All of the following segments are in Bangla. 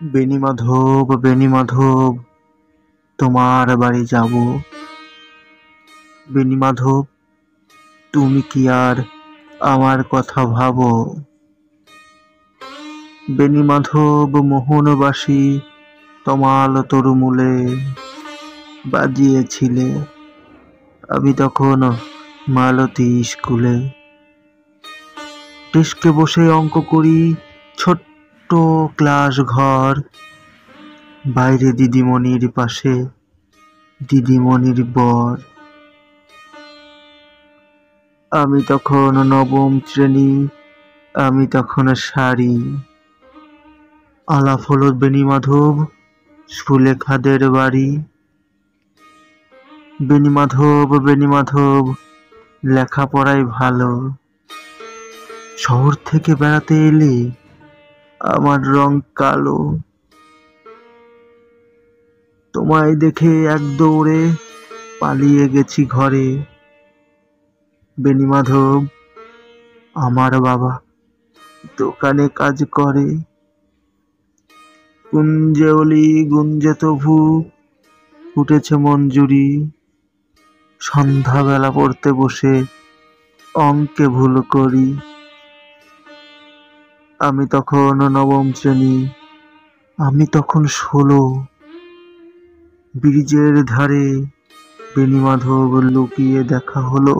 বেণীমাধব, বেণীমাধব, তোমার বাড়ি যাব। বেণীমাধব, তুমি কি আর আমার কথা ভাবো? বেণীমাধব, মোহনবাসী তমাল তরুমূলে বাজিয়েছিলে, আমি তখন মালতী স্কুলে। ডেস্কে বসে অঙ্ক করি, ছোট্ট ক্লাস ঘর, বাইরে দিদিমণির পাশে দিদিমণির বর। আমি তখন নবম শ্রেণী, আমি তখন শাড়ি। আলাপ হলো বেণীমাধব, সুলেখাদের বাড়ি। বেণীমাধব, বেণীমাধব, লেখাপড়ায় ভালো, শহর থেকে বেড়াতে এলে আমার রং কালো। তোমায় দেখে এক দৌড়ে পালিয়ে গেছি ঘরে। বেণীমাধব, আমার বাবা দোকানে কাজ করে। গুঞ্জে অলি গুঞ্জে তভু, উঠেছে মঞ্জুরি। সন্ধ্যাবেলা পড়তে বসে অঙ্কে ভুল করি। আমি তখন নবম শ্রেণী, আমি তখন 16। ব্রিজের ধারে বেণীমাধব লুকিয়ে দেখা হলো।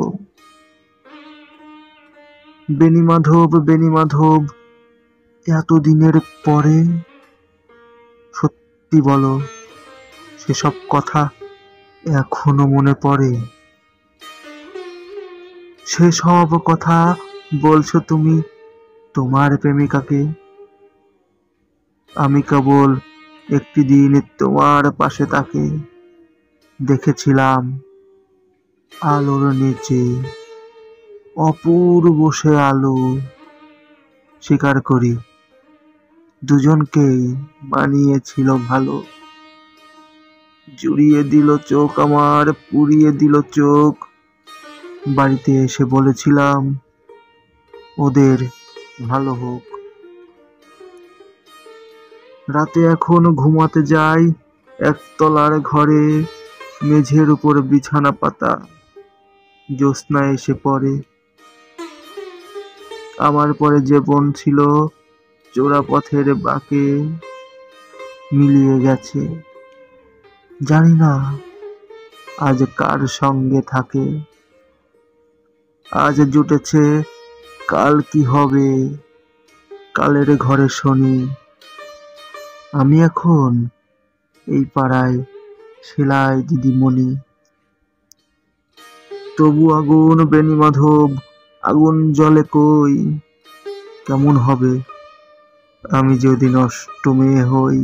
বেণীমাধব, বেণীমাধব, এতদিনের পরে সত্যি বলো, সেসব কথা এখনো মনে পড়ে? সেসব কথা বলছো তুমি তোমার প্রেমিকাকে। আমি কেবল একটি দিন তোমার পাশে তাকে দেখেছিলাম আলোর নিচে, অপূর্ব সে আলো। স্বীকার করি, দুজনকেই মানিয়েছিল ভালো। জুড়িয়ে দিল চোখ আমার, পুড়িয়ে দিল চোখ। বাড়িতে এসে বলেছিলাম ওদের ভালো হোক। রাতে এখন ঘুমাতে যাই একতলার ঘরে, মেঝের উপর বিছানা পাতা, জ্যোৎস্না এসে পড়ে। আমার পরে যে বোন ছিল চোরা পথের বাঁকে মিলিয়ে গেছে, জানি না আজ কার সঙ্গে থাকে। আজ জুটেছে, কাল কি হবে, কালের ঘরে শনি। আমি এখন এই পাড়ায় সেলাই দিদিমণি। তবু আগুন বেণীমাধব, আগুন জ্বলে কই। কেমন হবে আমি যদি নষ্ট মেয়ে হই?